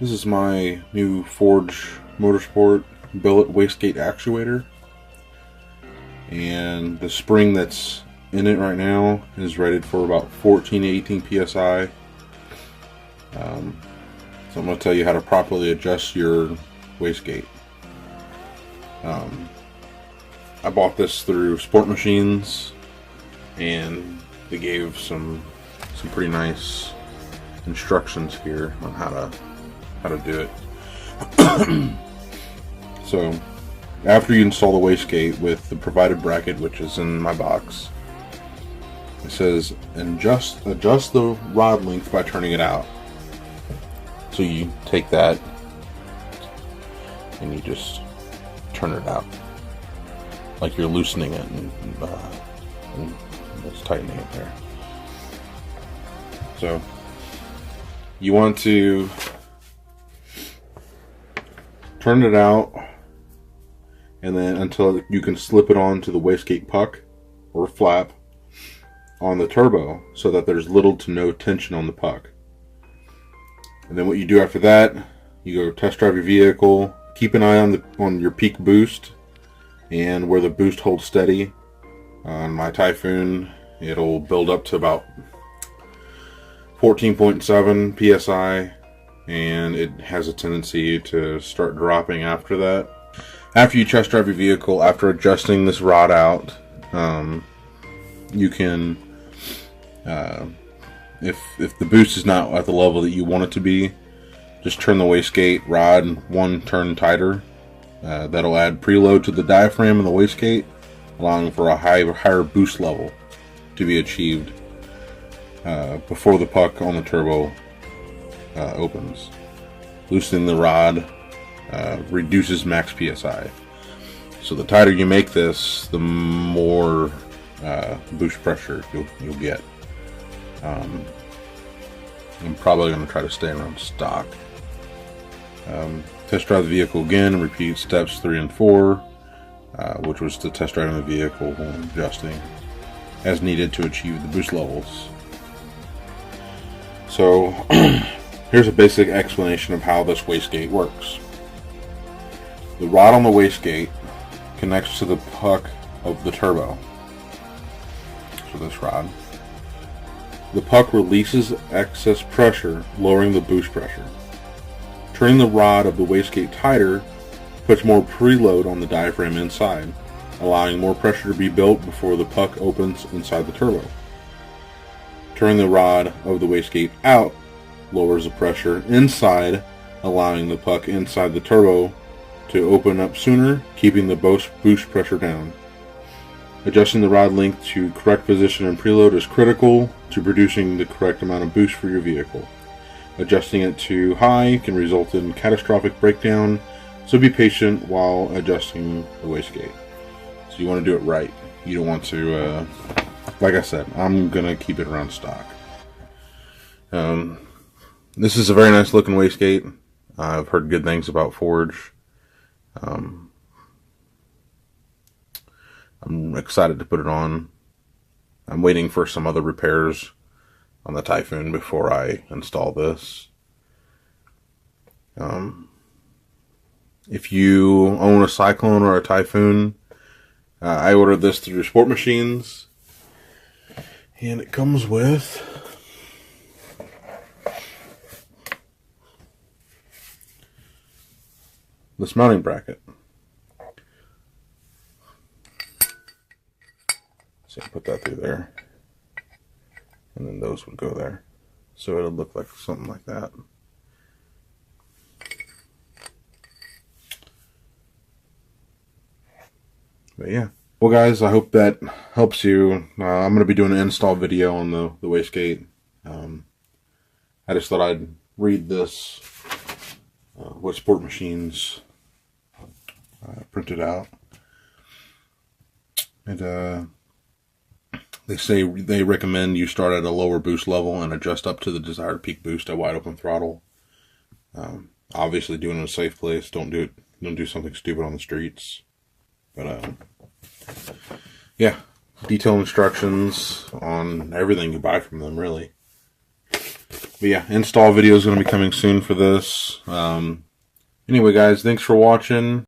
This is my new Forge Motorsport billet wastegate actuator, and the spring that's in it right now is rated for about 14 to 18 psi. So I'm going to tell you how to properly adjust your wastegate. I bought this through Sport Machines, and they gave some pretty nice instructions here on how to do it. So after you install the wastegate with the provided bracket, which is in my box, it says adjust the rod length by turning it out. So you take that and you just turn it out like you're loosening it and just tightening it there. So you want to turn it out, and then until you can slip it onto the wastegate puck or flap on the turbo so that there's little to no tension on the puck. And then what you do after that, you go test drive your vehicle, keep an eye on your peak boost and where the boost holds steady. On my Typhoon, it'll build up to about 14.7 psi, and it has a tendency to start dropping after that. After you test drive your vehicle, after adjusting this rod out, you can, if the boost is not at the level that you want it to be, just turn the wastegate rod one turn tighter. That'll add preload to the diaphragm in the wastegate, allowing for a higher boost level to be achieved before the puck on the turbo opens. Loosening the rod reduces max PSI. So the tighter you make this, the more boost pressure you'll get. I'm probably going to try to stay around stock. Test drive the vehicle again and repeat steps 3 and 4, which was to test drive the vehicle while adjusting as needed to achieve the boost levels. So here's a basic explanation of how this wastegate works. The rod on the wastegate connects to the puck of the turbo. So this rod. The puck releases excess pressure, lowering the boost pressure. Turning the rod of the wastegate tighter puts more preload on the diaphragm inside, allowing more pressure to be built before the puck opens inside the turbo. Turning the rod of the wastegate out lowers the pressure inside, allowing the puck inside the turbo to open up sooner, keeping the boost pressure down. Adjusting the rod length to correct position and preload is critical to producing the correct amount of boost for your vehicle. Adjusting it too high can result in catastrophic breakdown, so be patient while adjusting the wastegate. So you want to do it right. You don't want to, like I said, I'm going to keep it around stock. This is a very nice looking wastegate. I've heard good things about Forge. I'm excited to put it on. I'm waiting for some other repairs on the Typhoon before I install this. If you own a Cyclone or a Typhoon, I ordered this through Sport Machines, and it comes with this mounting bracket. So put that through there, and then those would go there. So it'll look like something like that. But yeah. Well guys, I hope that helps you. I'm going to be doing an install video on the wastegate. I just thought I'd read this, what Sport Machines printed out. And they say they recommend you start at a lower boost level and adjust up to the desired peak boost at wide open throttle. Obviously, do it in a safe place. Don't do something stupid on the streets. But yeah, detailed instructions on everything you buy from them, really. But yeah, install video is going to be coming soon for this. Anyway, guys, thanks for watching.